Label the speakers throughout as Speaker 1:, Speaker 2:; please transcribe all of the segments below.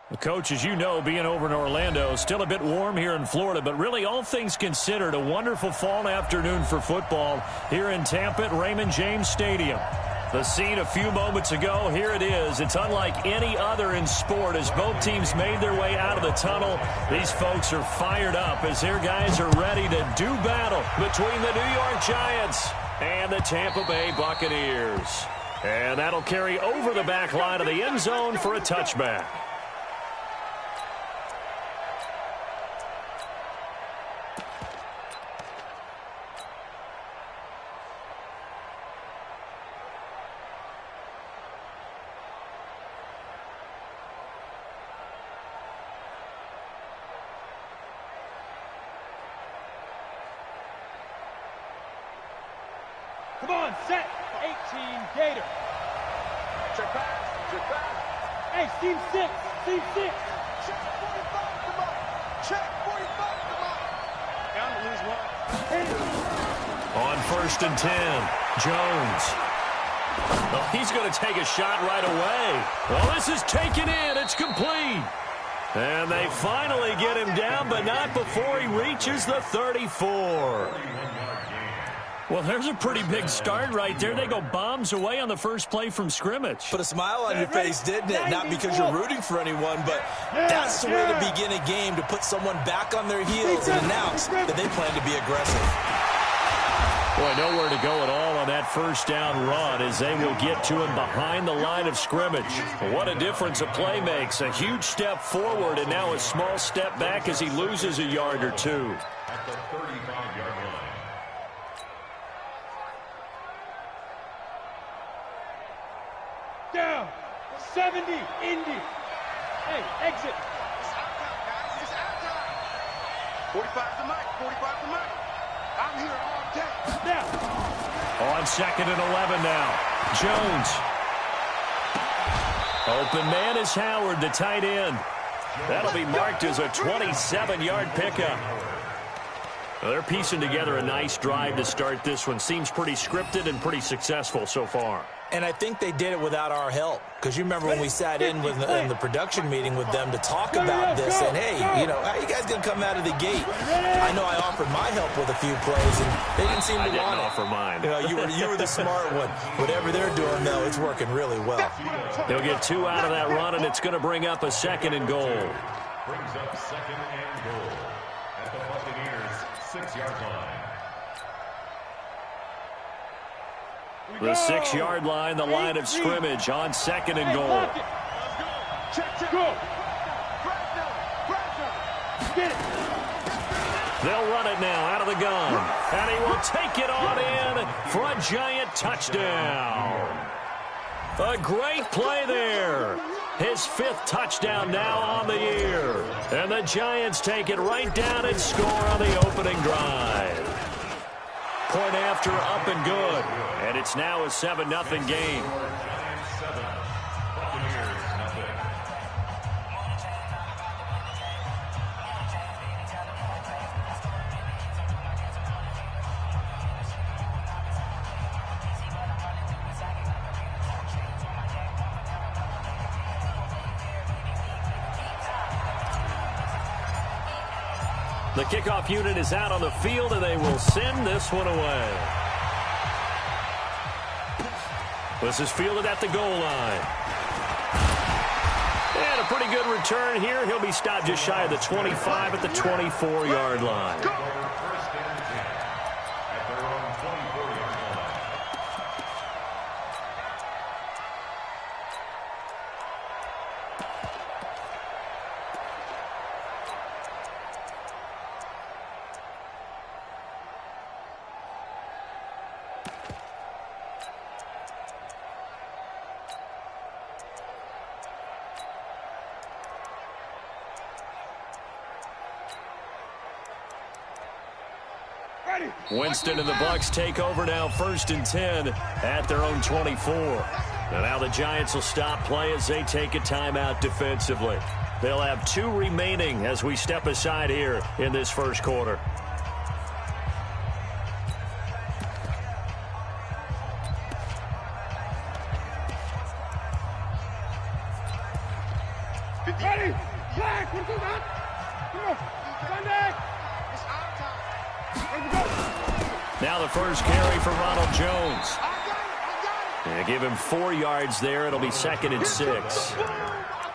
Speaker 1: Well, Coach, as you know, being over in Orlando, still a bit warm here in Florida, but really all things considered, a wonderful fall afternoon for football here in Tampa at Raymond James Stadium. The scene a few moments ago, here it is. It's unlike any other in sport as both teams made their way out of the tunnel. These folks are fired up as their guys are ready to do battle between the New York Giants and the Tampa Bay Buccaneers. And that'll carry over the back line of the end zone for a touchback.
Speaker 2: Come on, set. 18 Gator.
Speaker 3: Check pass. Check pass.
Speaker 2: Hey, team 6. Team 6.
Speaker 3: Check 45 to Mike. Check 45 to Mike.
Speaker 2: Down to lose one.
Speaker 1: On 1st and 10, Jones. Oh, he's going to take a shot right away. Well, this is taken in. It's complete. And they finally get him down, but not before he reaches the 34. Well, there's a pretty big start right there. They go bombs away on the first play from scrimmage.
Speaker 4: Put a smile on your face, didn't it? Not because you're rooting for anyone, but that's the way to begin a game, to put someone back on their heels and announce that they plan to be aggressive.
Speaker 1: Boy, nowhere to go at all on that first down run as they will get to him behind the line of scrimmage. What a difference a play makes. A huge step forward and now a small step back as he loses a yard or two.
Speaker 5: At the 35-yard line.
Speaker 2: Down. 70. Indy. Hey, exit.
Speaker 3: It's out time, guys. It's out time. 45 to Mike. 45 to Mike. I'm here all day.
Speaker 2: Now.
Speaker 1: On 2nd and 11 now. Jones. Open man is Howard, the tight end. That'll be marked as a 27-yard pickup. Well, they're piecing together a nice drive to start this one. Seems pretty scripted and pretty successful so far.
Speaker 4: And I think they did it without our help. Because you remember when we sat in the production meeting with them to talk about this. And, hey, you know, how you guys going to come out of the gate? I know I offered my help with a few plays, and they didn't seem to want it.
Speaker 1: I didn't offer mine.
Speaker 4: You know, you were the smart one. Whatever they're doing, though, it's working really well.
Speaker 1: They'll get 2 out of that run, and it's going to bring up a 2nd and goal.
Speaker 5: Brings up 2nd and goal. At the Buccaneers' 6-yard line.
Speaker 1: The 6-yard line, the line of scrimmage on 2nd and goal.
Speaker 3: Check.
Speaker 2: Go.
Speaker 3: Get it.
Speaker 1: They'll run it now out of the gun. And he will take it on in for a giant touchdown. A great play there. His 5th touchdown now on the year. And the Giants take it right down and score on the opening drive. Point after, up and good. And it's now a 7-0 game.
Speaker 5: Giants 7, Buccaneers nothing.
Speaker 1: The kickoff unit is out on the field, and they will send this one away. This is fielded at the goal line. And a pretty good return here. He'll be stopped just shy of the 25 at the 24-yard line.
Speaker 5: First and 10 at their own 24-yard line.
Speaker 1: Winston and the Bucs take over now, 1st and 10 at their own 24. And now the Giants will stop play as they take a timeout defensively. They'll have 2 remaining as we step aside here in this first quarter.
Speaker 2: Ready? Flag! Come on! Sunday!
Speaker 3: It's our time.
Speaker 2: Ready to go!
Speaker 1: Now the first carry for Ronald Jones.
Speaker 3: I got it.
Speaker 1: Yeah, give him 4 yards there. It'll be 2nd and 6.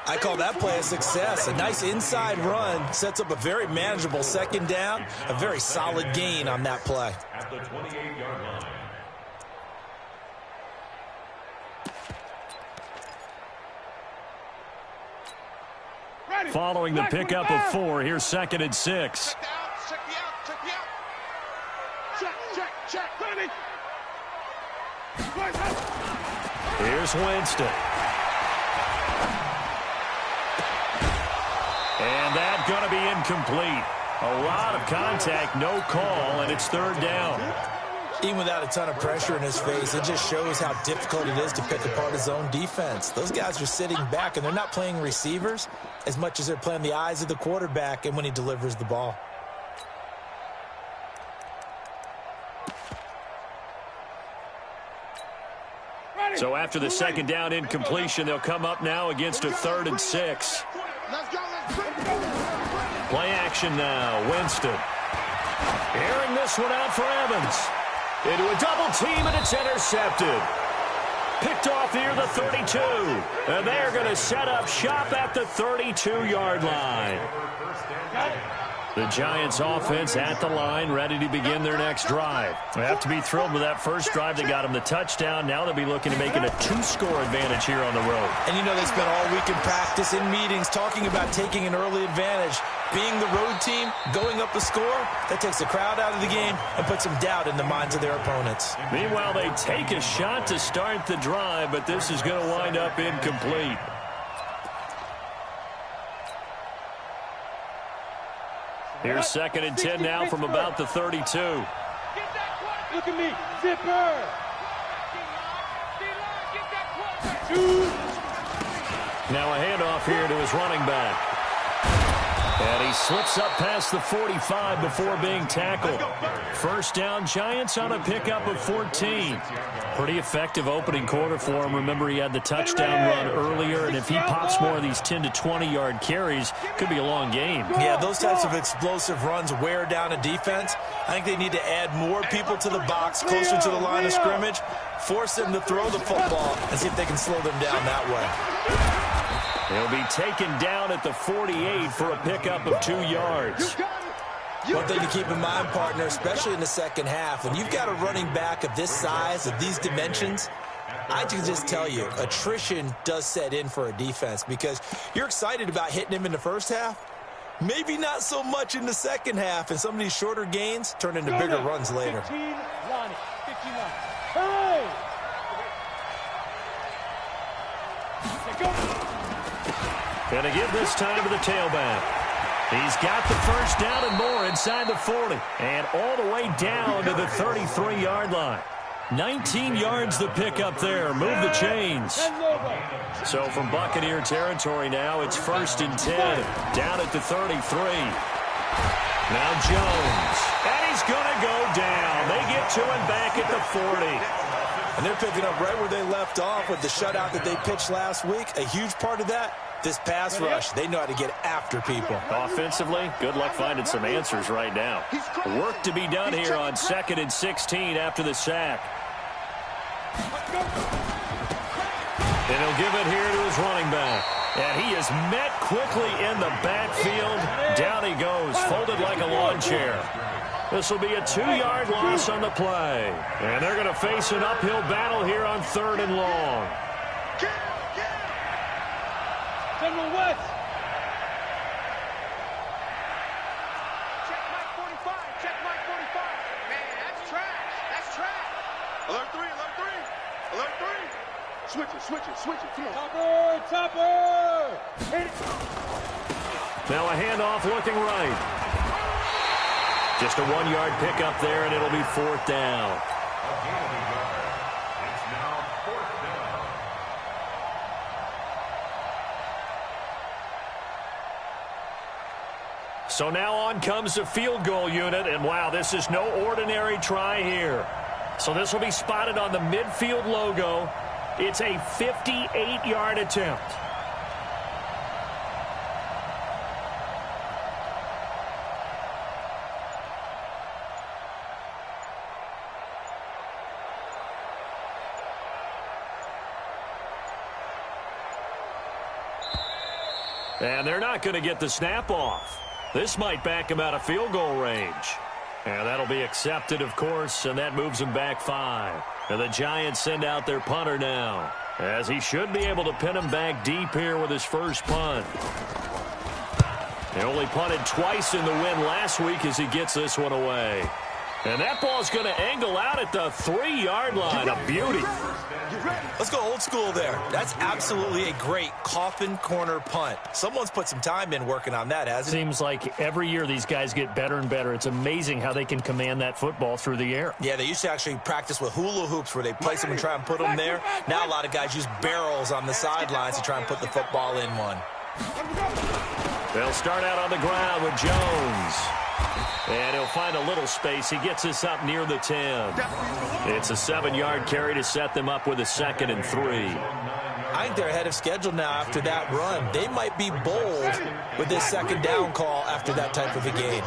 Speaker 4: I call that play a success. A nice inside run sets up a very manageable 2nd down. A very solid gain on that play.
Speaker 5: At the 28-yard line.
Speaker 2: Ready?
Speaker 1: Following the
Speaker 2: Flag,
Speaker 1: pickup
Speaker 2: 45.
Speaker 1: of 4, here's 2nd and 6.
Speaker 3: Check the out. Check the out. Check the out. Check, check, check.
Speaker 2: Ready? Flag, up.
Speaker 1: Here's Winston. And that's going to be incomplete. A lot of contact, no call, and it's 3rd down.
Speaker 4: Even without a ton of pressure in his face, it just shows how difficult it is to pick apart his own defense. Those guys are sitting back, and they're not playing receivers as much as they're playing the eyes of the quarterback and when he delivers the ball.
Speaker 2: Ready?
Speaker 1: So after the 2nd down incompletion, they'll come up now against a 3rd and 6.
Speaker 3: Let's go. Let's go.
Speaker 1: Play action now. Winston. Airing this one out for Evans. Into a double team, and it's intercepted. Picked off near the 32. And they're going to set up shop at the 32-yard line. The Giants offense at the line, ready to begin their next drive. They have to be thrilled with that first drive that got them the touchdown. Now they'll be looking to make it a 2-score advantage here on the road.
Speaker 4: And you know they spent all week in practice, in meetings, talking about taking an early advantage. Being the road team, going up a score, that takes the crowd out of the game and puts some doubt in the minds of their opponents.
Speaker 1: Meanwhile, they take a shot to start the drive, but this is going to wind up incomplete. Here's 2nd and 10 now from about the 32.
Speaker 2: Look at me. Zipper.
Speaker 1: Now a handoff here to his running back. And he slips up past the 45 before being tackled. First down, Giants on a pickup of 14. Pretty effective opening quarter for him. Remember, he had the touchdown run earlier, and if he pops more of these 10 to 20-yard carries, could be a long game.
Speaker 4: Yeah, those types of explosive runs wear down a defense. I think they need to add more people to the box, closer to the line of scrimmage, force them to throw the football, and see if they can slow them down that way.
Speaker 1: He'll be taken down at the 48 for a pickup of 2 yards.
Speaker 4: One thing to keep in mind, partner, especially in the second half, when you've got a running back of this size, of these dimensions, I can just tell you, attrition does set in for a defense because you're excited about hitting him in the first half, maybe not so much in the second half, and some of these shorter gains turn into bigger runs later.
Speaker 2: 15, Lonnie, 59. Hurry! Let's go.
Speaker 1: And to give this time to the tailback. He's got the first down and more inside the 40. And all the way down to the 33-yard line. 19 yards the pickup there. Move the chains. So from Buccaneer territory now, it's 1st and 10. Down at the 33. Now Jones. And he's going to go down. They get to him back at the 40.
Speaker 4: And they're picking up right where they left off with the shutout that they pitched last week. A huge part of that, this pass rush. They know how to get after people.
Speaker 1: Offensively, good luck finding some answers right now. Work to be done here on 2nd and 16 after the sack. And he'll give it here to his running back. And he is met quickly in the backfield. Down he goes, folded like a lawn chair. This will be a 2-yard loss on the play. And they're going to face an uphill battle here on 3rd and long.
Speaker 2: General West.
Speaker 3: Check Mike 45. Check Mike 45. Man, that's trash. That's trash. Alert 3. Alert 3. Alert 3. Switch it. Switch it. Switch it. Come on.
Speaker 2: Topper. Hit it.
Speaker 1: Now a handoff looking right. Just a 1-yard pickup there, and it'll be 4th down.
Speaker 5: It's now 4th down.
Speaker 1: So now on comes the field goal unit, and wow, this is no ordinary try here. So this will be spotted on the midfield logo. It's a 58-yard attempt. And they're not going to get the snap off. This might back him out of field goal range. And that'll be accepted, of course, and that moves him back 5. And the Giants send out their punter now, as he should be able to pin him back deep here with his first punt. He only punted twice in the win last week as he gets this one away. And that ball's going to angle out at the 3-yard line. A beauty.
Speaker 4: Let's go old school there. That's absolutely a great coffin corner punt. Someone's put some time in working on that, hasn't it?
Speaker 1: Seems like every year these guys get better and better. It's amazing how they can command that football through the air.
Speaker 4: Yeah, they used to actually practice with hula hoops where they place them and try and put them there. Now a lot of guys use barrels on the sidelines to try and put the football in one.
Speaker 1: They'll start out on the ground with Jones. And he'll find a little space. He gets this up near the 10. It's a 7-yard carry to set them up with a 2nd and 3.
Speaker 4: I think they're ahead of schedule now after that run. They might be bold with this 2nd down call after that type of a game.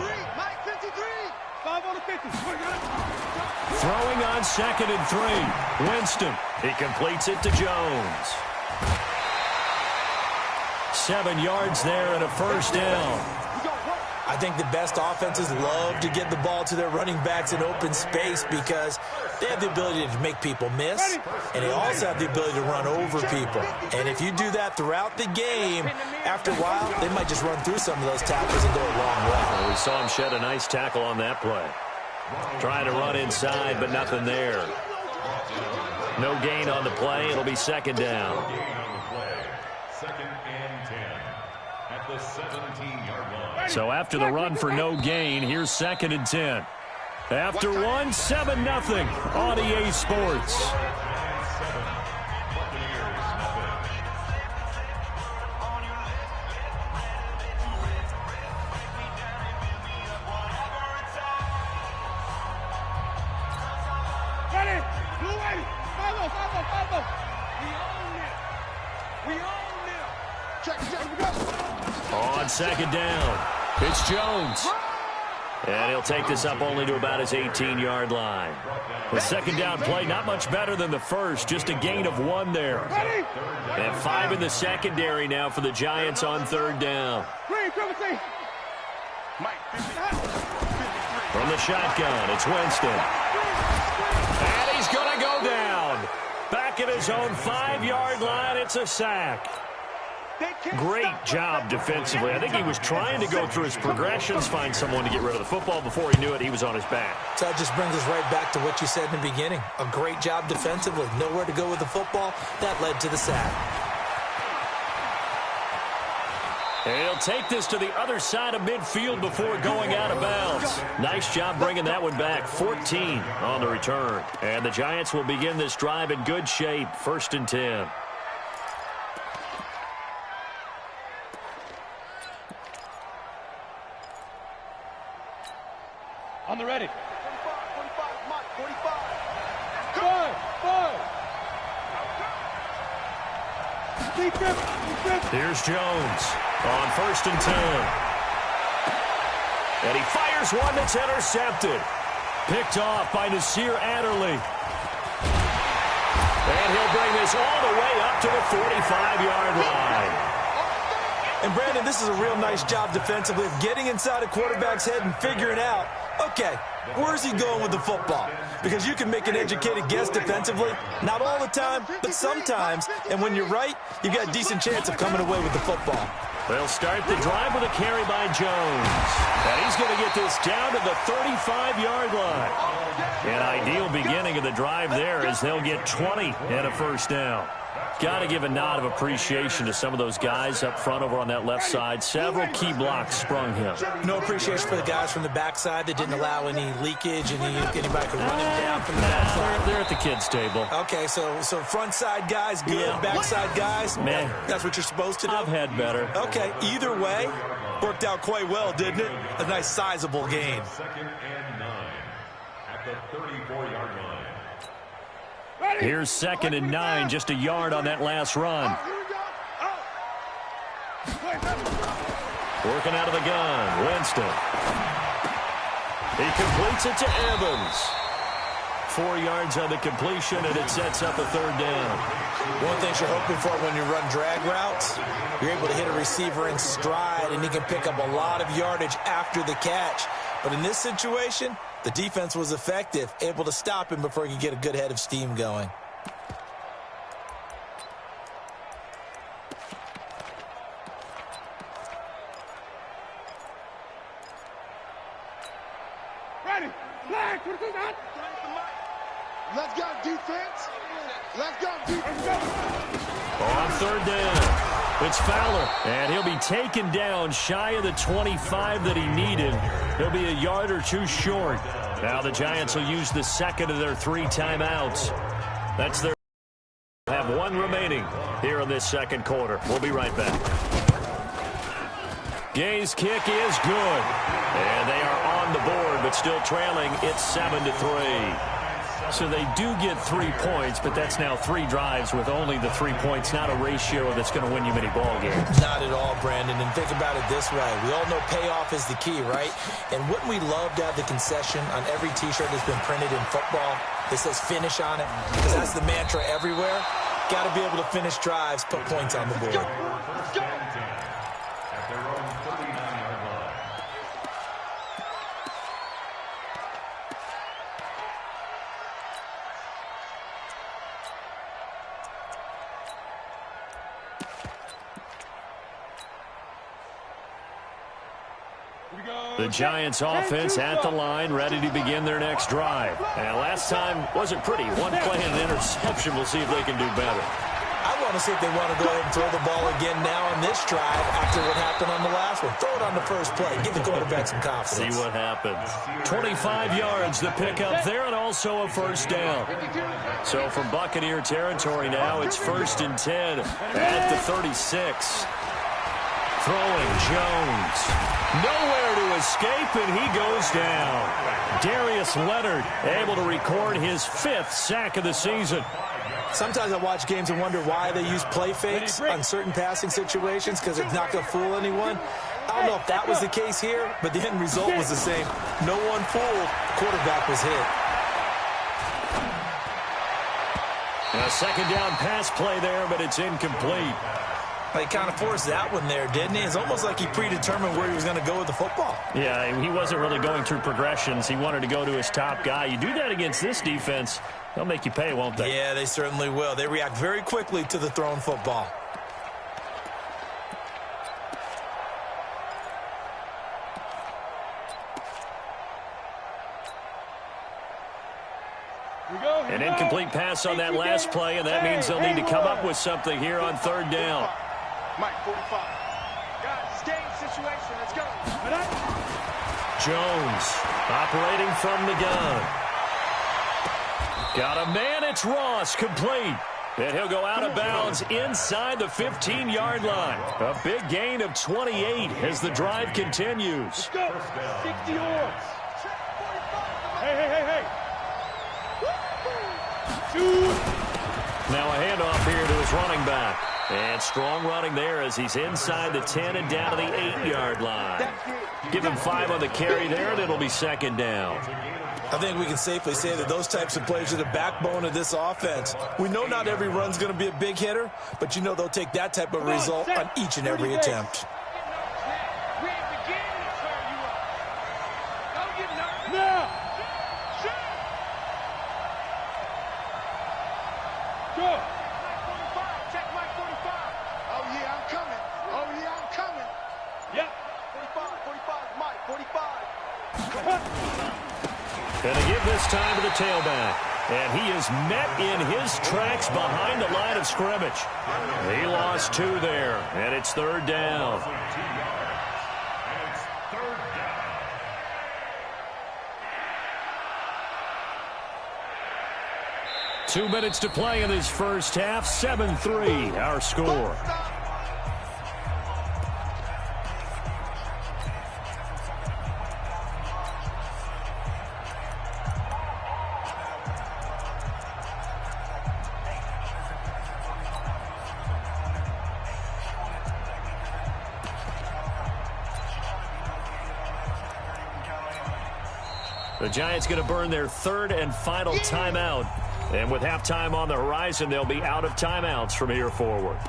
Speaker 1: Throwing on 2nd and 3. Winston. He completes it to Jones. 7 yards there and a first down.
Speaker 4: I think the best offenses love to get the ball to their running backs in open space because they have the ability to make people miss, and they also have the ability to run over people. And if you do that throughout the game, after a while, they might just run through some of those tackles and go a long way.
Speaker 1: Well, we saw him shed a nice tackle on that play. Trying to run inside, but nothing there. No gain on the play. It'll be 2nd down.
Speaker 5: 2nd and 10 at the 17-yard line.
Speaker 1: So after the run for no gain, here's 2nd and 10. After one, 7-0 on EA Sports.
Speaker 2: Ready? Blue ready. Follow. We own it. Check, we go.
Speaker 1: On 2nd down, it's Jones. And he'll take this up only to about his 18-yard line. The 2nd down play, not much better than the first, just a gain of 1 there. And 5 in the secondary now for the Giants on 3rd down. From the shotgun, it's Winston. And he's going to go down. Back at his own 5-yard line, it's a sack. Great job defensively. I think he was trying to go through his progressions, find someone to get rid of the football. Before he knew it, he was on his back.
Speaker 4: So that just brings us right back to what you said in the beginning. A great job defensively. Nowhere to go with the football. That led to the sack.
Speaker 1: And he'll take this to the other side of midfield before going out of bounds. Nice job bringing that one back. 14 on the return. And the Giants will begin this drive in good shape. 1st and 10.
Speaker 2: On the ready.
Speaker 3: 45, Mike, 45.
Speaker 1: Here's Jones on 1st and 10. And he fires one that's intercepted. Picked off by Nasir Adderley. And he'll bring this all the way up to the 45-yard line.
Speaker 4: And, Brandon, this is a real nice job defensively of getting inside a quarterback's head and figuring out, okay, where's he going with the football? Because you can make an educated guess defensively. Not all the time, but sometimes. And when you're right, you've got a decent chance of coming away with the football.
Speaker 1: They'll start the drive with a carry by Jones. And he's going to get this down to the 35-yard line. An ideal beginning of the drive there as they'll get 20 and a first down. Got to give a nod of appreciation to some of those guys up front over on that left side. Several key blocks sprung him.
Speaker 4: No appreciation for the guys from the backside that didn't allow any leakage and anybody could run him down from the backside.
Speaker 1: They're at the kids' table.
Speaker 4: Okay, so front side guys good,
Speaker 1: Yeah.
Speaker 4: backside guys,
Speaker 1: Man.
Speaker 4: that's what you're supposed to do?
Speaker 1: I've had better.
Speaker 4: Okay, either way, worked out quite well, didn't it? A nice sizable gain.
Speaker 5: 2nd and 9 at the 34-yard line.
Speaker 1: Here's 2nd and 9, just a yard on that last run. Working out of the gun, Winston. He completes it to Evans. 4 yards on the completion, and it sets up a third down.
Speaker 4: One thing you're hoping for when you run drag routes, you're able to hit a receiver in stride, and he can pick up a lot of yardage after the catch. But in this situation, the defense was effective, able to stop him before he could get a good head of steam going.
Speaker 2: Ready. Flag. Let's go, defense. Let's go, defense.
Speaker 1: On third down, it's Fowler, and he'll be taken down shy of the 25 that he needed. He'll be a yard or two short. Now the Giants will use the second of their 3 timeouts. That's their have 1 remaining here in this second quarter. We'll be right back. Gay's kick is good, and they are on the board, but still trailing. It's 7-3. So they do get 3 points, but that's now 3 drives with only the 3 points, not a ratio that's going to win you many ball games.
Speaker 4: Not at all, Brandon. And think about it this way. We all know payoff is the key, right? And wouldn't we love to have the concession on every T-shirt that's been printed in football that says finish on it? Because that's the mantra everywhere. Got to be able to finish drives, put points on the board.
Speaker 5: Let's go. At their own 39-yard line.
Speaker 1: The Giants offense at the line, ready to begin their next drive. And last time wasn't pretty. 1 play and an interception. We'll see if they can do better.
Speaker 4: I want to see if they want to go ahead and throw the ball again now on this drive after what happened on the last one. Throw it on the first play. Give the quarterback some confidence.
Speaker 1: See what happens. 25 yards to pick up there, and also a first down. So from Buccaneer territory now, it's 1st and 10 at the 36. Throwing Jones. Nowhere to escape, and he goes down. Darius Leonard able to record his 5th sack of the season.
Speaker 4: Sometimes I watch games and wonder why they use play fakes on certain passing situations, because it's not going to fool anyone. I don't know if that was the case here, but the end result was the same. No one fooled. Quarterback was hit.
Speaker 1: A second down pass play there, but it's incomplete.
Speaker 4: He kind of forced that one there, didn't he? It's almost like he predetermined where he was going to go with the football.
Speaker 1: Yeah, he wasn't really going through progressions. He wanted to go to his top guy. You do that against this defense, they'll make you pay, won't they?
Speaker 4: Yeah, they certainly will. They react very quickly to the thrown football.
Speaker 1: An incomplete pass on that last play, and that means they'll need to come up with something here on third down.
Speaker 3: Mike, 45. Guys, stay in situation. Let's go.
Speaker 1: Jones operating from the gun. Got a man. It's Ross, complete. And he'll go out of bounds inside the 15-yard line. A big gain of 28 as the drive continues.
Speaker 2: Let's go. 60 yards. Hey.
Speaker 1: Now a handoff here to his running back. And strong running there as he's inside the 10 and down to the 8-yard line. Give him 5 on the carry there, and it'll be second down.
Speaker 4: I think we can safely say that those types of plays are the backbone of this offense. We know not every run's going to be a big hitter, but you know they'll take that type of result on each and every attempt.
Speaker 1: And they give this time to the tailback. And he is met in his tracks behind the line of scrimmage. He lost 2 there, and it's third down. 2 minutes to play in this first half. 7-3, our score. The Giants going to burn their third and final timeout. And with halftime on the horizon, they'll be out of timeouts from here forward.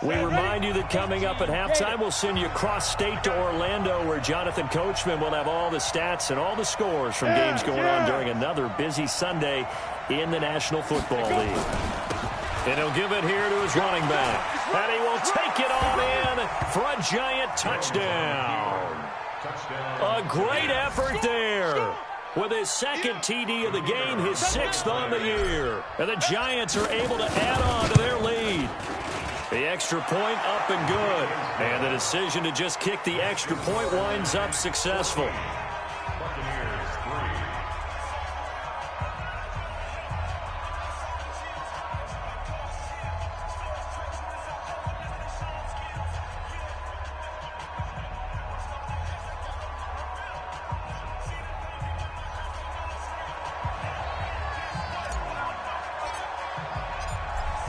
Speaker 1: We remind you that coming up at halftime, we'll send you cross-state to Orlando, where Jonathan Coachman will have all the stats and all the scores from games going on during another busy Sunday in the National Football League. And he'll give it here to his running back. And he will take it on in for a Giant touchdown. A great effort there. With his second TD of the game, his 6th on the year. And the Giants are able to add on to their lead. The extra point up and good. And the decision to just kick the extra point winds up successful.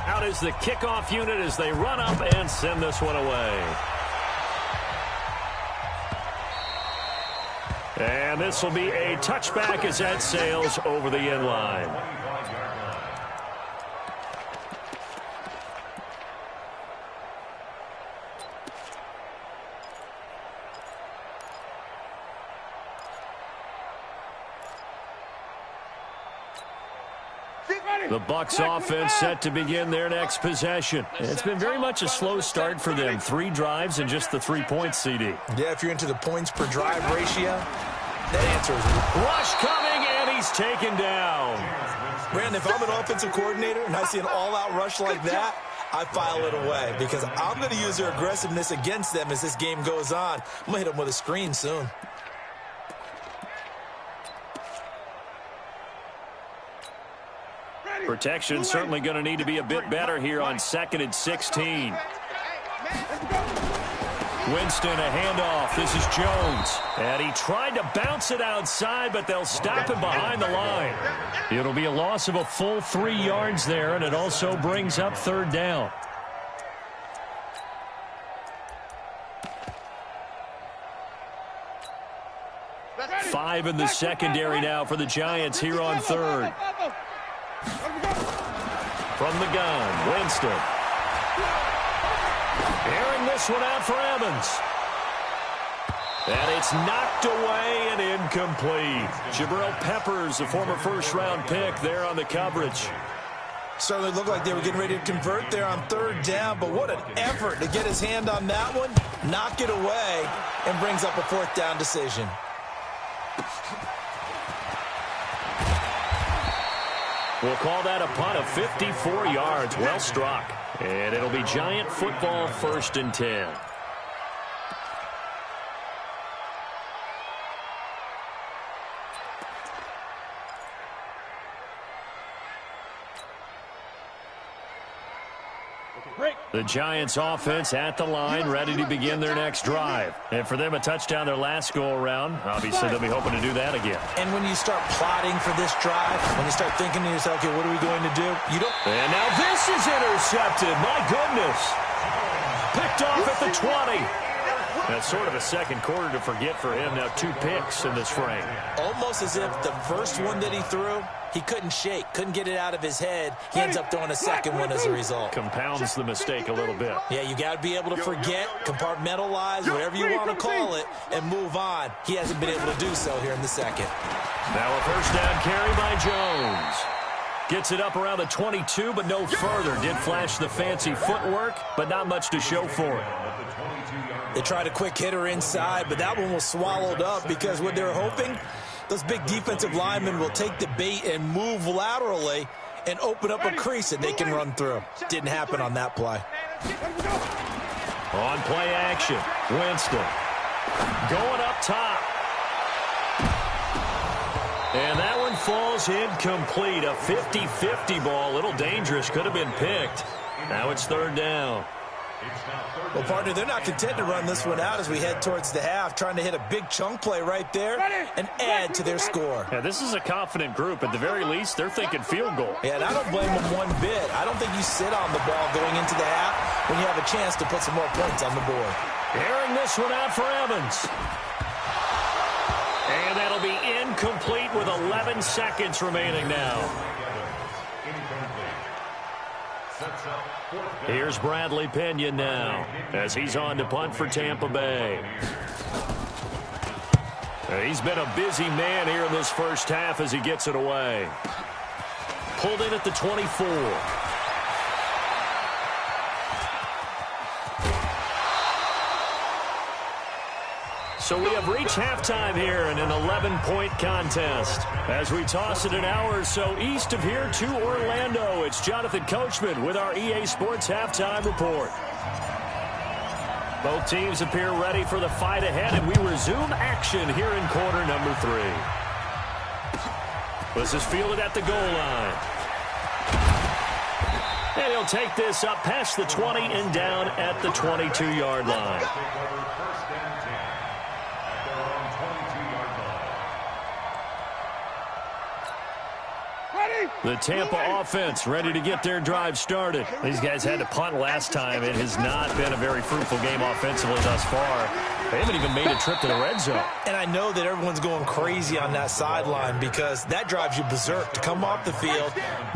Speaker 1: Out is the kickoff unit as they run up and send this one away. And this will be a touchback as that sails over the end line. The Bucs offense set to begin their next possession. It's been very much a slow start for them. 3 drives and just the 3 points, CD.
Speaker 4: Yeah, if you're into the points per drive ratio, that answer is
Speaker 1: rush coming, and he's taken down.
Speaker 4: Brandon, if I'm an offensive coordinator and I see an all-out rush like that, I file it away because I'm going to use their aggressiveness against them as this game goes on. I'm going to hit them with a screen soon.
Speaker 1: Protection certainly going to need to be a bit better here on 2nd and 16. Winston, a handoff. This is Jones. And he tried to bounce it outside, but they'll stop him behind the line. It'll be a loss of a full 3 yards there, and it also brings up 3rd down. Five in the secondary now for the Giants here on 3rd. From the gun, Winston. Airing this one out for Evans. And it's knocked away and incomplete. Jabril Peppers, a former first-round pick, there on the coverage.
Speaker 4: Certainly looked like they were getting ready to convert there on 3rd down, but what an effort to get his hand on that one, knock it away, and brings up a 4th down decision.
Speaker 1: We'll call that a punt of 54 yards. Well struck. And it'll be Giant football, 1st and 10. The Giants offense at the line, ready to begin their next drive. And for them, a touchdown their last go-around. Obviously, they'll be hoping to do that again.
Speaker 4: And when you start plotting for this drive, when you start thinking to yourself, okay, what are we going to do? You don't.
Speaker 1: And now this is intercepted. My goodness. Picked off at the 20. That's sort of a second quarter to forget for him. Now 2 picks in this frame.
Speaker 4: Almost as if the first one that he threw, he couldn't shake, couldn't get it out of his head. He ends up throwing a second one as a result.
Speaker 1: Compounds the mistake a little bit.
Speaker 4: Yeah, you got to be able to forget, compartmentalize, whatever you want to call it, and move on. He hasn't been able to do so here in the second.
Speaker 1: Now a 1st down carry by Jones. Gets it up around the 22, but no further. Did flash the fancy footwork, but not much to show for it.
Speaker 4: They tried a quick hitter inside, but that one was swallowed up because what they're hoping, those big defensive linemen will take the bait and move laterally and open up a crease that they can run through. Didn't happen on that play.
Speaker 1: On play action, Winston going up top. And that one falls incomplete. A 50-50 ball, a little dangerous, could have been picked. Now it's 3rd down.
Speaker 4: Well, partner, they're not content to run this one out as we head towards the half, trying to hit a big chunk play right there and add to their score.
Speaker 1: Yeah, this is a confident group. At the very least, they're thinking field goal.
Speaker 4: Yeah, and I don't blame them one bit. I don't think you sit on the ball going into the half when you have a chance to put some more points on the board.
Speaker 1: Airing this one out for Evans. And that'll be incomplete with 11 seconds remaining now. Here's Bradley Pinion now as he's on to punt for Tampa Bay. He's been a busy man here in this first half as he gets it away. Pulled in at the 24. So we have reached halftime here in an 11-point contest. As we toss it an hour or so east of here to Orlando, it's Jonathan Coachman with our EA Sports Halftime Report. Both teams appear ready for the fight ahead, and we resume action here in quarter number 3. This is fielded at the goal line. And he'll take this up past the 20 and down at the 22-yard line. The Tampa offense ready to get their drive started. These guys had to punt last time. It has not been a very fruitful game offensively thus far. They haven't even made a trip to the red zone.
Speaker 4: And I know that everyone's going crazy on that sideline because that drives you berserk to come off the field,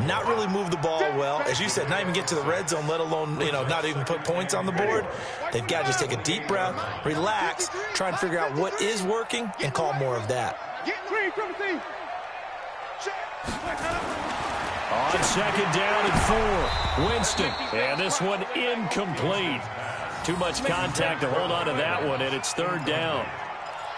Speaker 4: not really move the ball well. As you said, not even get to the red zone, let alone, not even put points on the board. They've got to just take a deep breath, relax, try and figure out what is working and call more of that.
Speaker 1: On second down and 4, Winston. And this one incomplete. Too much contact to hold on to that one, and it's third down.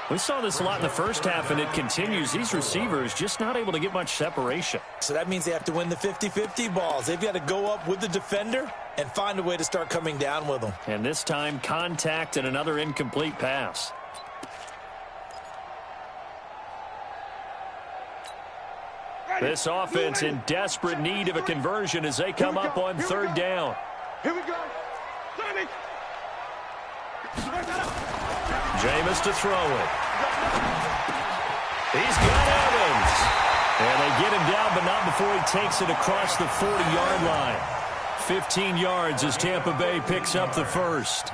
Speaker 1: We saw this a lot in the first half, and it continues. These receivers just not able to get much separation.
Speaker 4: So that means they have to win the 50-50 balls. They've got to go up with the defender and find a way to start coming down with them.
Speaker 1: And this time, contact and another incomplete pass. This offense in desperate need of a conversion as they come up on third down.
Speaker 2: Here we go.
Speaker 1: Jameis to throw it. He's got Evans. And they get him down, but not before he takes it across the 40-yard line. 15 yards as Tampa Bay picks up the first.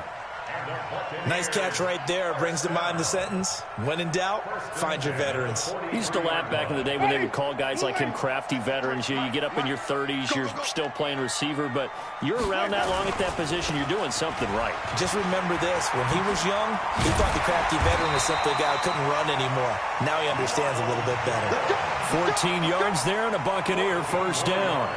Speaker 4: Nice catch right there. Brings to mind the sentence, when in doubt, find your veterans.
Speaker 1: He used to laugh back in the day when they would call guys like him crafty veterans. You get up in your 30s, you're still playing receiver, but you're around that long at that position, you're doing something right.
Speaker 4: Just remember this. When he was young, he thought the crafty veteran was simply a guy who couldn't run anymore. Now he understands a little bit better.
Speaker 1: 14 yards there and a Buccaneer first down.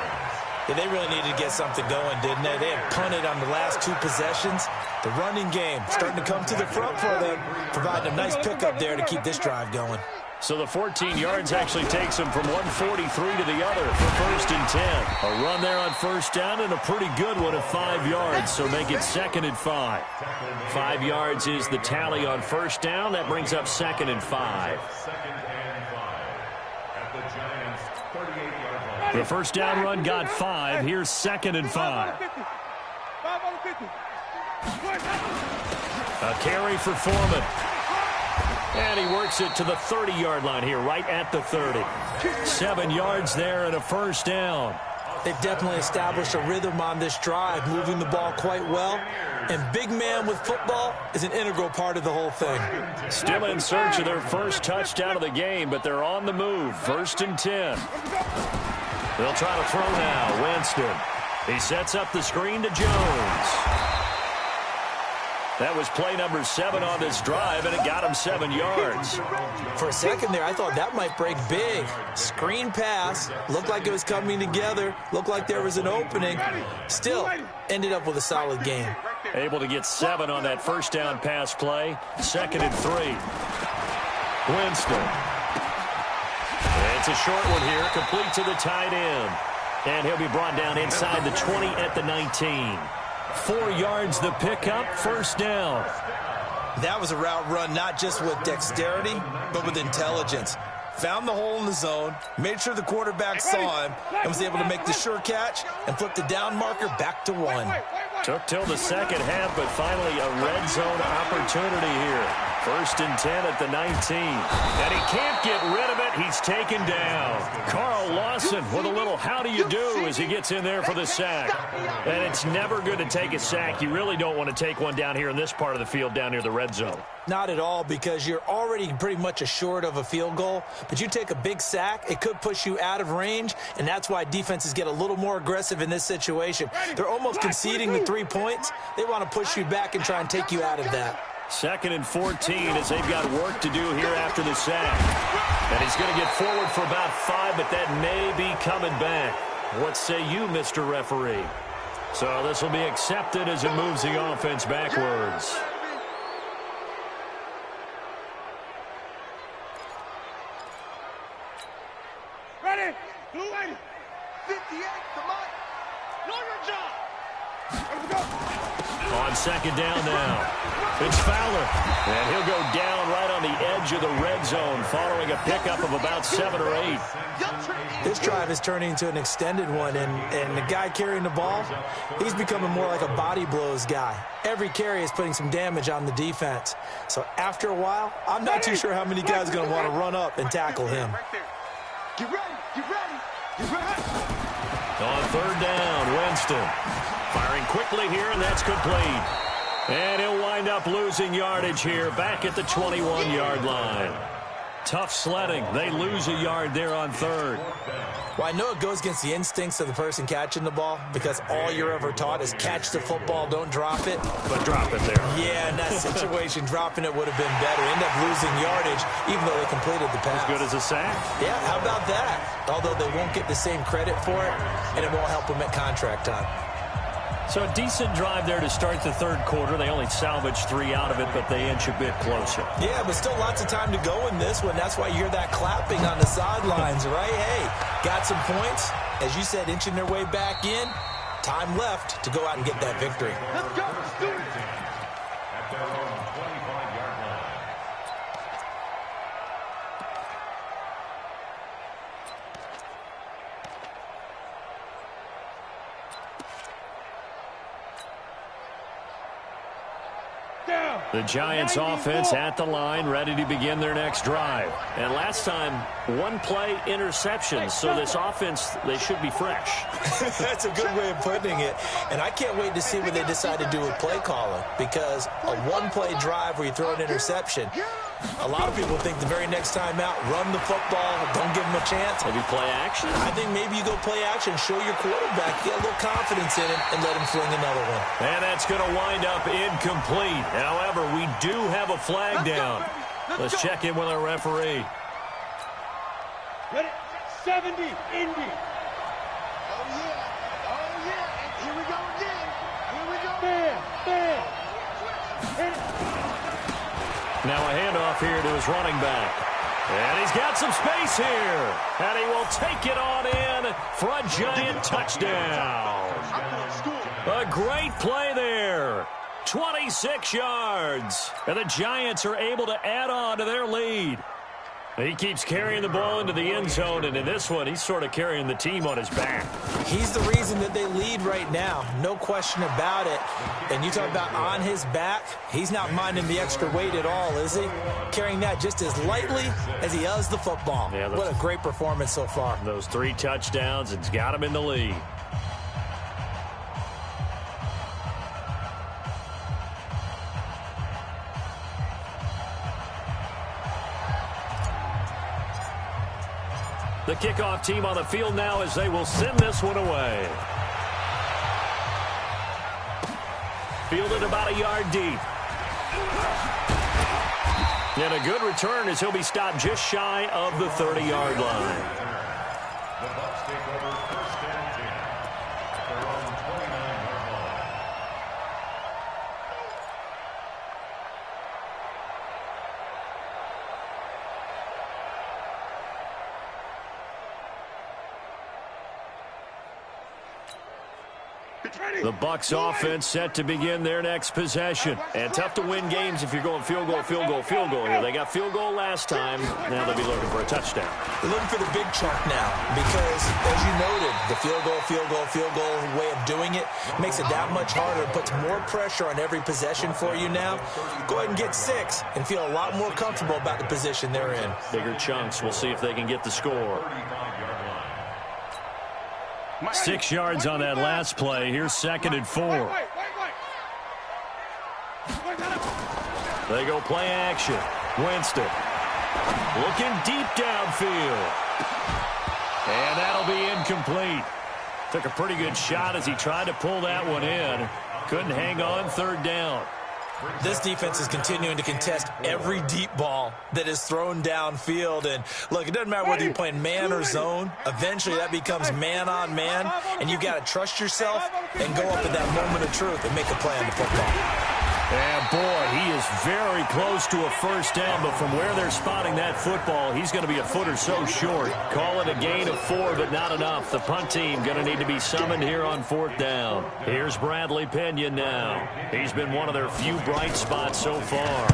Speaker 4: Yeah, they really needed to get something going, didn't they? They had punted on the last 2 possessions. The running game starting to come to the front for them, providing a nice pickup there to keep this drive going.
Speaker 1: So the 14 yards actually takes them from 143 to the other for first and 10. A run there on first down and a pretty good one of 5 yards, so make it second and 5. 5 yards is the tally on first down. That brings up second and 5. The first down run got 5. Here's second and 5. A carry for Foreman. And he works it to the 30-yard line here, right at the 30. 7 yards there and a first down.
Speaker 4: They've definitely established a rhythm on this drive, moving the ball quite well. And big man with football is an integral part of the whole thing.
Speaker 1: Still in search of their first touchdown of the game, but they're on the move. First and 10. They'll try to throw now. Winston. He sets up the screen to Jones. That was play number 7 on this drive, and it got him 7 yards.
Speaker 4: For a second there, I thought that might break big. Screen pass. Looked like it was coming together. Looked like there was an opening. Still, ended up with a solid game.
Speaker 1: Able to get 7 on that first down pass play. Second and 3. Winston. It's a short one here, complete to the tight end. And he'll be brought down inside the 20 at the 19. 4 yards the pickup, first down.
Speaker 4: That was a route run not just with dexterity, but with intelligence. Found the hole in the zone, made sure the quarterback saw him, and was able to make the sure catch and flip the down marker back to 1.
Speaker 1: Took till the second half, but finally a red zone opportunity here. 1st and 10 at the 19. And he can't get rid of it. He's taken down. Carl Lawson with a little how do you do as he gets in there for the sack. And it's never good to take a sack. You really don't want to take one down here in this part of the field down near the red zone.
Speaker 4: Not at all, because you're already pretty much assured of a field goal. But you take a big sack, it could push you out of range, and that's why defenses get a little more aggressive in this situation. They're almost conceding the 3 points. They want to push you back and try and take you out of that.
Speaker 1: 2nd and 14 as they've got work to do here after the sack. And he's going to get forward for about 5, but that may be coming back. What say you, Mr. Referee? So this will be accepted as it moves the offense backwards.
Speaker 2: Ready? Blue 80. 58, come on. Know your job. Let's go.
Speaker 1: On 2nd down now. It's Fowler. And he'll go down right on the edge of the red zone following a pickup of about 7 or 8.
Speaker 4: This drive is turning into an extended one, and the guy carrying the ball, he's becoming more like a body blows guy. Every carry is putting some damage on the defense. So after a while, I'm not too sure how many guys are going to want to run up and tackle him.
Speaker 2: Get ready, get ready, get ready.
Speaker 1: On 3rd down, Winston. Firing quickly here, and that's complete. And he'll wind up losing yardage here back at the 21-yard line. Tough sledding. They lose a yard there on 3rd.
Speaker 4: Well, I know it goes against the instincts of the person catching the ball, because all you're ever taught is catch the football, don't drop it.
Speaker 1: But drop it there.
Speaker 4: Yeah, in that situation, dropping it would have been better. End up losing yardage, even though they completed the pass.
Speaker 1: As good as a sack?
Speaker 4: Yeah, how about that? Although they won't get the same credit for it, and it won't help them at contract time.
Speaker 1: So a decent drive there to start the 3rd quarter. They only salvaged 3 out of it, but they inch a bit closer.
Speaker 4: Yeah, but still lots of time to go in this one. That's why you hear that clapping on the sidelines, right? Hey, got some points. As you said, inching their way back in. Time left to go out and get that victory.
Speaker 2: Let's go, let's do it.
Speaker 5: At their own 25-yard line.
Speaker 1: The Giants offense at the line, ready to begin their next drive. And last time, 1-play interception. So this offense, they should be fresh.
Speaker 4: That's a good way of putting it. And I can't wait to see what they decide to do with play calling, because a 1-play drive where you throw an interception, a lot of people think the very next time out, run the football, don't give them a chance.
Speaker 1: Maybe play action?
Speaker 4: I think maybe you go play action, show your quarterback, get a little confidence in it, and let him fling another one.
Speaker 1: And that's going to wind up incomplete. However, we do have a flag down. Let's check in with our referee.
Speaker 2: Ready? 70, Indy.
Speaker 3: Oh, yeah. Oh, yeah. And here we go again. Here we go.
Speaker 2: Bam, bam.
Speaker 1: Now a handoff here to his running back. And he's got some space here. And he will take it on in for a giant touchdown. A great play there. 26 yards. And the Giants are able to add on to their lead. He keeps carrying the ball into the end zone, and in this one, he's sort of carrying the team on his back.
Speaker 4: He's the reason that they lead right now. No question about it. And you talk about on his back, he's not minding the extra weight at all, is he? Carrying that just as lightly as he does the football. Yeah, what a great performance so far.
Speaker 1: Those 3 touchdowns, it's got him in the lead. The kickoff team on the field now as they will send this one away. Fielded about a yard deep. And a good return as he'll be stopped just shy of the 30-yard line.
Speaker 5: The Bucs take over 1st and 10 at their own 29-yard line.
Speaker 1: The Bucs offense set to begin their next possession. And tough to win games if you're going field goal, field goal, field goal here. They got field goal last time. Now they'll be looking for a touchdown.
Speaker 4: They're looking for the big chunk now because, as you noted, The field goal way of doing it makes it that much harder. It puts more pressure on every possession for you now. Go ahead and get 6 and feel a lot more comfortable about the position they're in.
Speaker 1: Bigger chunks. We'll see if they can get the score. 6 yards on that last play. Here's 2nd and 4. They go play action. Winston looking deep downfield. And that'll be incomplete. Took a pretty good shot as he tried to pull that one in. Couldn't hang on 3rd down.
Speaker 4: This defense is continuing to contest every deep ball that is thrown downfield. And, look, it doesn't matter whether you're playing man or zone. Eventually that becomes man-on-man, and you've got to trust yourself and go up at that moment of truth and make a play on the football.
Speaker 1: And, boy, he is very close to a first down, but from where they're spotting that football, he's going to be a foot or so short. Call it a gain of 4, but not enough. The punt team going to need to be summoned here on 4th down. Here's Bradley Pinion now. He's been one of their few bright spots so far.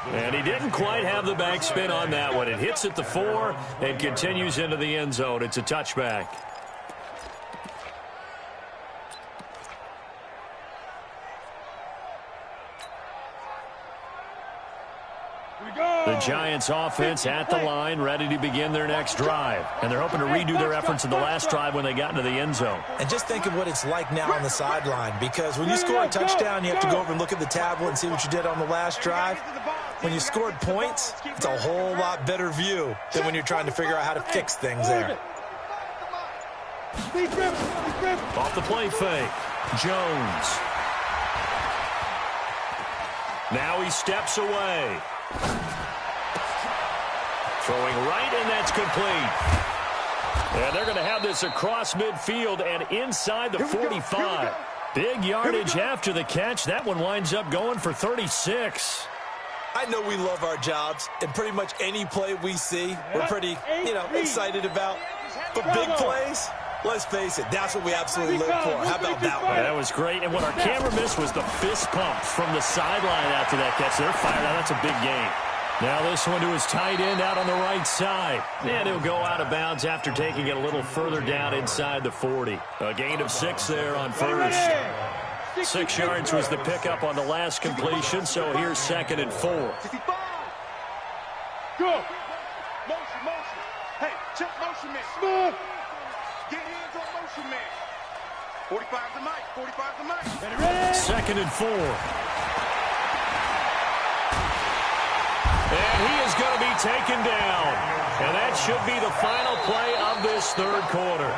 Speaker 1: And he didn't quite have the backspin on that one. It hits at the 4 and continues into the end zone. It's a touchback. The Giants offense at the line, ready to begin their next drive. And they're hoping to redo their efforts in the last drive when they got into the end zone.
Speaker 4: And just think of what it's like now on the sideline, because when you score a touchdown, you have to go over and look at the tablet and see what you did on the last drive. When you scored points, it's a whole lot better view than when you're trying to figure out how to fix things there.
Speaker 1: Off the play fake. Jones. Now he steps away. Throwing right, and that's complete. And they're going to have this across midfield and inside the 45. Big yardage after the catch. That one winds up going for 36.
Speaker 4: I know we love our jobs, and pretty much any play we see, we're pretty, excited about. But big plays, let's face it, that's what we absolutely live for. How about that one?
Speaker 1: That was great. And what our camera missed was the fist pump from the sideline after that catch. They're fired out. That's a big gain. Now this one to his tight end out on the right side. And he'll go out of bounds after taking it a little further down inside the 40. A gain of 6 there on first. 6 yards was the pickup on the last completion, so here's 2nd and 4.
Speaker 2: Go. Motion. Hey, check motion man. Smooth. Get hands on motion man. 45 the mic. 45 the mic. Ready?
Speaker 1: 2nd and 4. And he is going to be taken down. And that should be the final play of this 3rd quarter.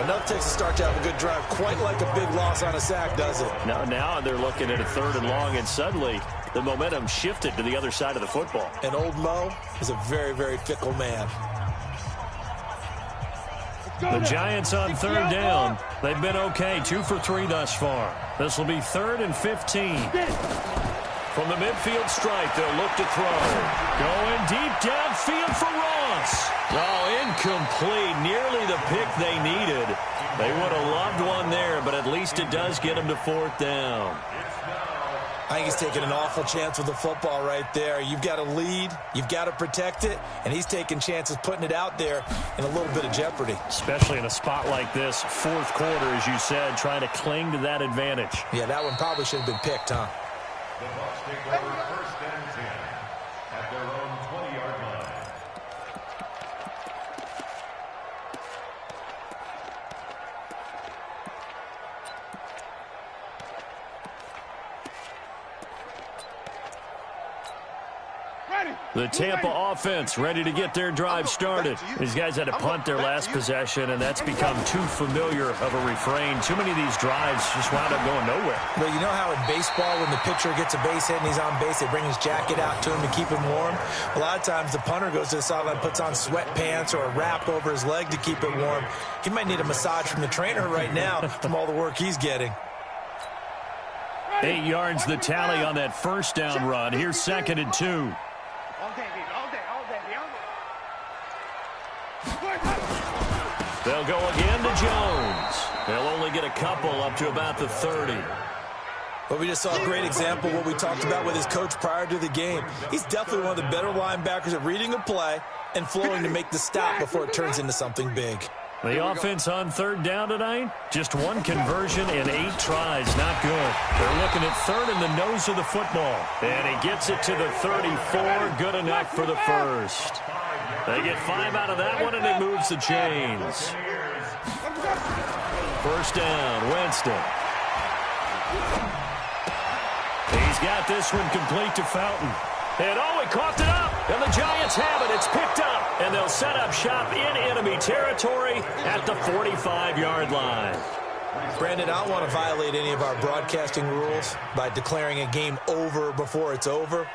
Speaker 4: Enough takes to start to have a good drive. Quite like a big loss on a sack, does it?
Speaker 1: Now they're looking at a 3rd and long, and suddenly the momentum shifted to the other side of the football.
Speaker 4: And old Mo is a very, very fickle man.
Speaker 1: The Giants on 3rd down. They've been okay, 2 for 3 thus far. This will be 3rd and 15. From the midfield stripe, they'll look to throw. Going deep downfield for Ross. Oh, incomplete. Nearly the pick they needed. They would have loved one there, but at least it does get them to 4th down.
Speaker 4: I think he's taking an awful chance with the football right there. You've got to lead, you've got to protect it, and he's taking chances putting it out there in a little bit of jeopardy.
Speaker 1: Especially in a spot like this, 4th quarter, as you said, trying to cling to that advantage.
Speaker 4: Yeah, that one probably should have been picked, huh?
Speaker 5: The Bucs take over 1st and 10 at their own 20-yard line.
Speaker 1: The Tampa offense ready to get their drive started. These guys had to punt their last possession, and that's become too familiar of a refrain. Too many of these drives just wound up going nowhere.
Speaker 4: Well, you know how in baseball when the pitcher gets a base hit and he's on base, they bring his jacket out to him to keep him warm? A lot of times the punter goes to the sideline, puts on sweatpants or a wrap over his leg to keep it warm. He might need a massage from the trainer right now from all the work he's getting.
Speaker 1: 8 yards the tally on that 1st down run. Here's 2nd and 2. They'll go again to Jones. They'll only get a couple up to about the 30.
Speaker 4: Well, we just saw a great example of what we talked about with his coach prior to the game. He's definitely one of the better linebackers at reading a play and flowing to make the stop before it turns into something big.
Speaker 1: The offense on third down tonight, just one conversion in 8 tries. Not good. They're looking at third in the nose of the football. And he gets it to the 34. Good enough for the first. They get 5 out of that one, and it moves the chains. First down, Winston. He's got this one complete to Fountain. And he coughed it up. And the Giants have it. It's picked up. And they'll set up shop in enemy territory at the 45-yard line.
Speaker 4: Brandon, I don't want to violate any of our broadcasting rules by declaring a game over before it's over.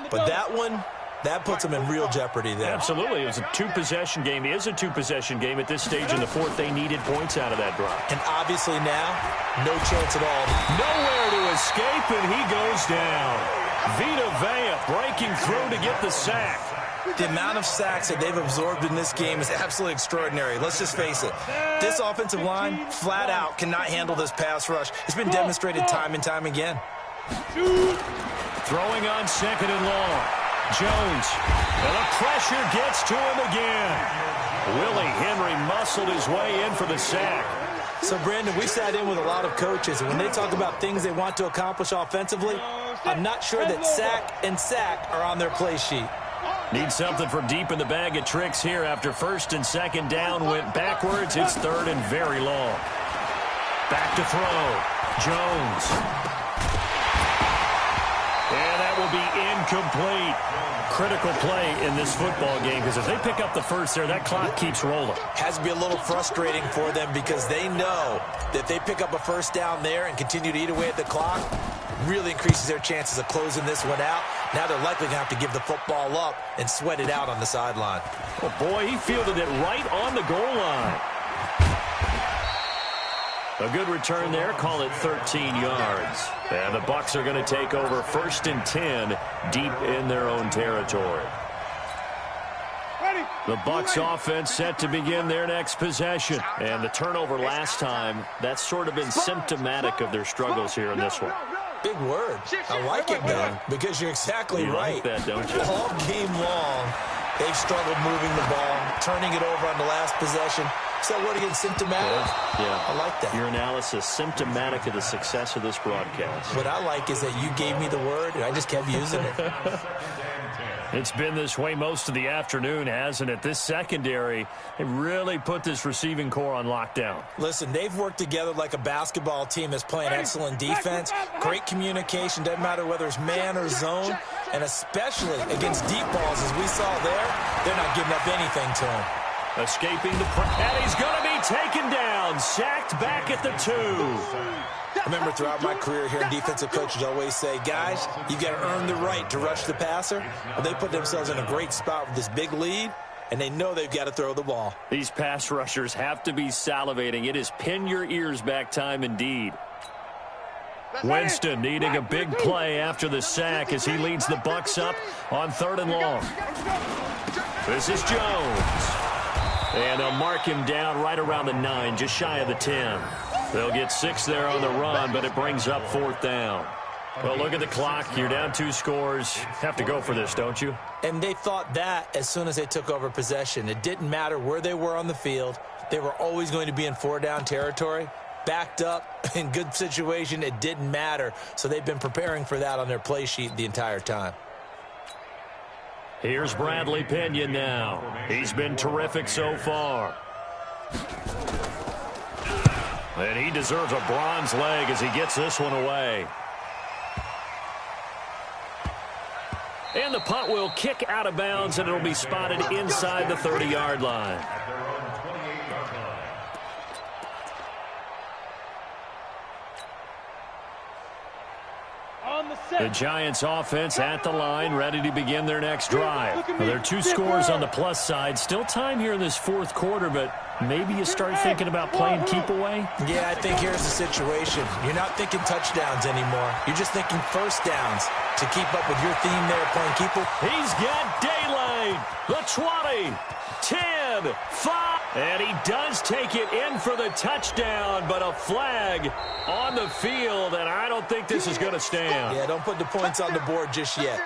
Speaker 4: But that one, that puts them in real jeopardy there.
Speaker 1: Absolutely. It was a 2-possession game. It is a 2-possession game at this stage in the fourth. They needed points out of that drive.
Speaker 4: And obviously now, no chance at all.
Speaker 1: Nowhere to escape, and he goes down. Vita Vea breaking through to get the sack.
Speaker 4: The amount of sacks that they've absorbed in this game is absolutely extraordinary. Let's just face it. This offensive line, flat out, cannot handle this pass rush. It's been demonstrated time and time again.
Speaker 1: Throwing on second and long. Jones. And the pressure gets to him again. Willie Henry muscled his way in for the sack.
Speaker 4: So, Brandon, we sat in with a lot of coaches, and when they talk about things they want to accomplish offensively, I'm not sure that sack and sack are on their play sheet.
Speaker 1: Need something from deep in the bag of tricks here after first and second down went backwards. It's third and very long. Back to throw. Jones. And that will be incomplete. Critical play in this football game because if they pick up the first there, that clock keeps rolling.
Speaker 4: Has to be a little frustrating for them because they know that if they pick up a first down there and continue to eat away at the clock, really increases their chances of closing this one out. Now they're likely going to have to give the football up and sweat it out on the sideline.
Speaker 1: Oh, boy, he fielded it right on the goal line. A good return there. Call it 13 yards. And the Bucs are going to take over first and 10 deep in their own territory. The Bucs offense set to begin their next possession. And the turnover last time, that's sort of been symptomatic of their struggles here in this one.
Speaker 4: Big word. I like it, though, because you're exactly right.
Speaker 1: Like that, don't you?
Speaker 4: All game long, they've struggled moving the ball, turning it over on the last possession. Is that word again, symptomatic?
Speaker 1: Yeah.
Speaker 4: I like that.
Speaker 1: Your analysis, symptomatic of the success of this broadcast.
Speaker 4: What I like is that you gave me the word, and I just kept using it.
Speaker 1: It's been this way most of the afternoon, hasn't it? This secondary, they really put this receiving core on lockdown.
Speaker 4: Listen, they've worked together like a basketball team that's playing excellent defense. Great communication, doesn't matter whether it's man or zone. And especially against deep balls, as we saw there, they're not giving up anything to them.
Speaker 1: Escaping the and he's going to be taken down. Sacked back at the 2.
Speaker 4: I remember throughout my career hearing defensive coaches always say, guys, you got to earn the right to rush the passer. Well, they put themselves in a great spot with this big lead, and they know they've got to throw the ball.
Speaker 1: These pass rushers have to be salivating. It is pin your ears back time indeed. Winston needing a big play after the sack as he leads the Bucs up on third and long. This is Jones. And they'll mark him down right around the 9, just shy of the 10. They'll get 6 there on the run, but it brings up fourth down. Well, look at the clock. You're down 2 scores. Have to go for this, don't you?
Speaker 4: And they thought that as soon as they took over possession. It didn't matter where they were on the field. They were always going to be in 4-down territory. Backed up, in good situation, it didn't matter. So they've been preparing for that on their play sheet the entire time.
Speaker 1: Here's Bradley Pinion now. He's been terrific so far. And he deserves a bronze leg as he gets this one away. And the punt will kick out of bounds, and it'll be spotted inside the 30-yard line. The Giants offense at the line, ready to begin their next drive. Well, there are 2 scores on the plus side. Still time here in this fourth quarter, but maybe you start thinking about playing keep away?
Speaker 4: Yeah, I think here's the situation. You're not thinking touchdowns anymore. You're just thinking first downs. to keep up with your theme there playing keeper?
Speaker 1: He's got daylight. The 20, 10, 5. And he does take it in for the touchdown, but a flag on the field, and I don't think this is going to stand.
Speaker 4: Yeah, don't put the points on the board just yet.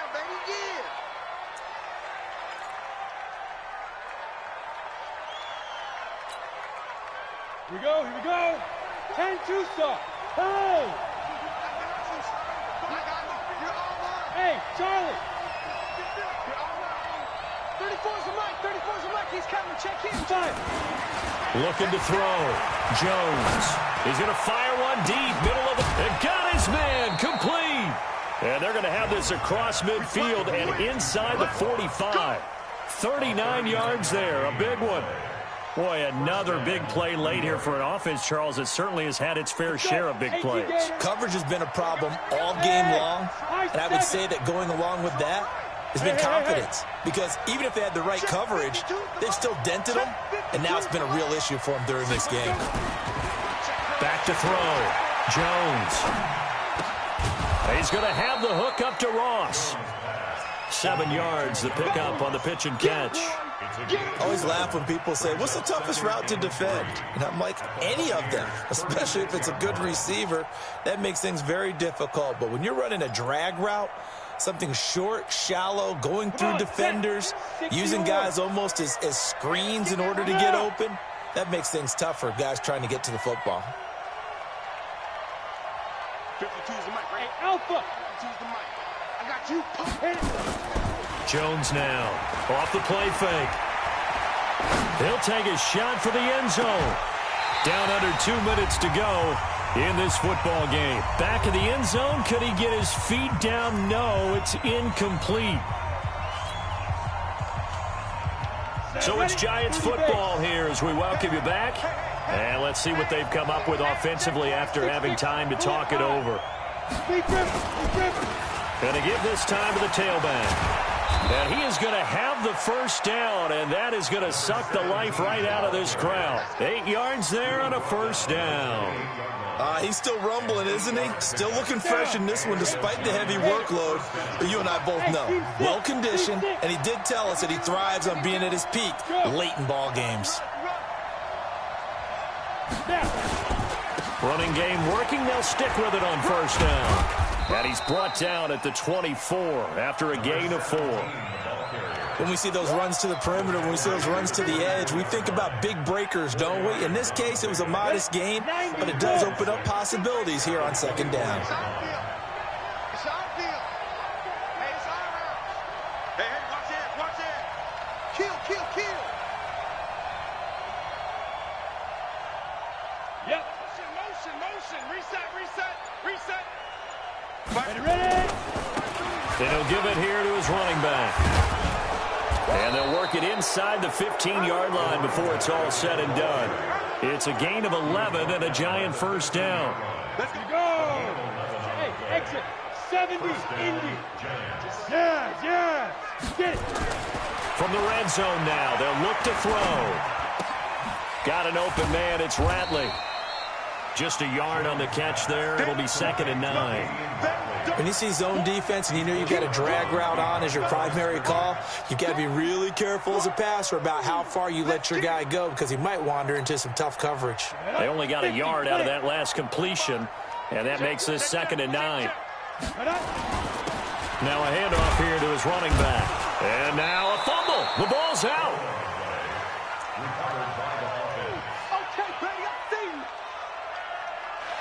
Speaker 3: Here we go, here we go. 10-2 stop. Hey! Hey, Charlie! 34's the mic, 34's the mic. He's coming, check him. 5.
Speaker 1: Looking to throw. Jones. He's going to fire one deep, middle of the... And got his man, complete. And they're going to have this across midfield and inside the 45. 39 yards there, a big one. Boy, another big play late here for an offense, Charles. It certainly has had its fair share of big plays.
Speaker 4: Coverage has been a problem all game long, and I would say that going along with that has been confidence. Because even if they had the right coverage, they've still dented them, and now it's been a real issue for them during this game.
Speaker 1: Back to throw. Jones. He's going to have the hook up to Ross. 7 yards, the pickup on the pitch and catch.
Speaker 4: I always laugh when people say, what's the toughest route to defend? And I'm like, any of them, especially if it's a good receiver. That makes things very difficult. But when you're running a drag route, something short, shallow, going through defenders, using guys almost as screens in order to get open, that makes things tough for guys trying to get to the football.
Speaker 2: 52's the mic, right?
Speaker 3: Hey, Alpha!
Speaker 2: 52's the mic. I got you.
Speaker 1: Jones now, off the play fake. He'll take a shot for the end zone. Down under 2 minutes to go in this football game. Back in the end zone, could he get his feet down? No, it's incomplete. So it's Giants football here as we welcome you back. And let's see what they've come up with offensively after having time to talk it over. Going to give this time to the tailback. And he is going to have the first down, and that is going to suck the life right out of this crowd. 8 yards there on a first down.
Speaker 4: He's still rumbling, isn't he? Still looking fresh in this one despite the heavy workload. But you and I both know, well-conditioned, and he did tell us that he thrives on being at his peak late in ball games.
Speaker 1: Running game working. They'll stick with it on first down. And he's brought down at the 24 after a gain of 4.
Speaker 4: When we see those runs to the perimeter, when we see those runs to the edge, we think about big breakers, don't we? In this case, it was a modest gain, but it does open up possibilities here on second down.
Speaker 2: It's our deal. Hey, it's our round. Hey, watch it, watch it. Kill, kill, kill.
Speaker 3: Yep.
Speaker 2: Motion, motion. Reset, reset, reset.
Speaker 3: Ready?
Speaker 1: Then he'll give it here to his running back. And they'll work it inside the 15-yard line before it's all said and done. It's a gain of 11 and a Giant first down.
Speaker 3: Let's go. Hey, exit. 70, Indy. Yeah. Get it.
Speaker 1: From the red zone now, they'll look to throw. Got an open man. It's Ratley. Just a yard on the catch there. It'll be 2nd and 9.
Speaker 4: When you see zone defense and you know you've got a drag route on as your primary call, you've got to be really careful as a passer about how far you let your guy go because he might wander into some tough coverage.
Speaker 1: They only got a yard out of that last completion, and that makes this 2nd and 9. Now a handoff here to his running back. And now a fumble. The ball's out.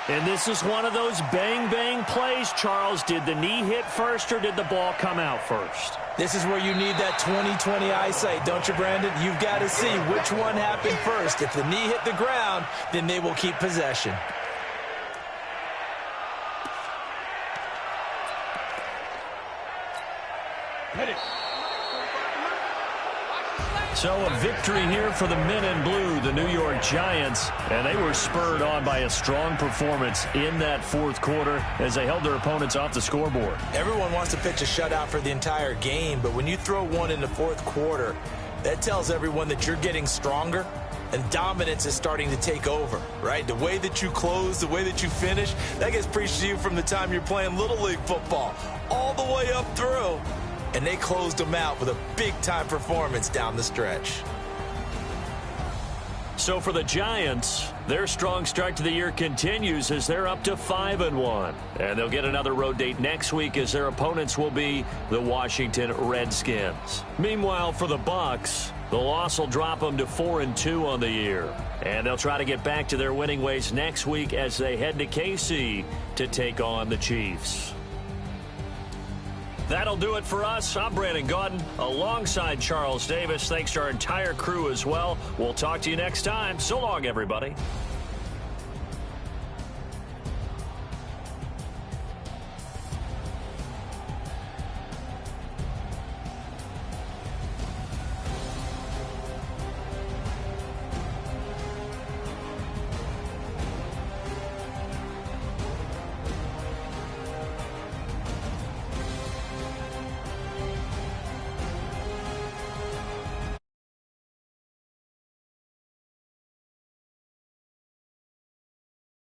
Speaker 1: And this is one of those bang-bang plays, Charles. Did the knee hit first or did the ball come out first?
Speaker 4: This is where you need that 20/20 eyesight, don't you, Brandon? You've got to see which one happened first. If the knee hit the ground, then they will keep possession.
Speaker 1: So a victory here for the men in blue, the New York Giants, and they were spurred on by a strong performance in that fourth quarter as they held their opponents off the scoreboard.
Speaker 4: Everyone wants to pitch a shutout for the entire game, but when you throw one in the fourth quarter, that tells everyone that you're getting stronger and dominance is starting to take over, right? The way that you close, the way that you finish, that gets preached to you from the time you're playing Little League football all the way up through. And they closed them out with a big-time performance down the stretch.
Speaker 1: So for the Giants, their strong start to the year continues as they're up to 5-1. And they'll get another road date next week as their opponents will be the Washington Redskins. Meanwhile, for the Bucs, the loss will drop them to 4-2 on the year. And they'll try to get back to their winning ways next week as they head to KC to take on the Chiefs. That'll do it for us. I'm Brandon Gaudin alongside Charles Davis. Thanks to our entire crew as well. We'll talk to you next time. So long, everybody.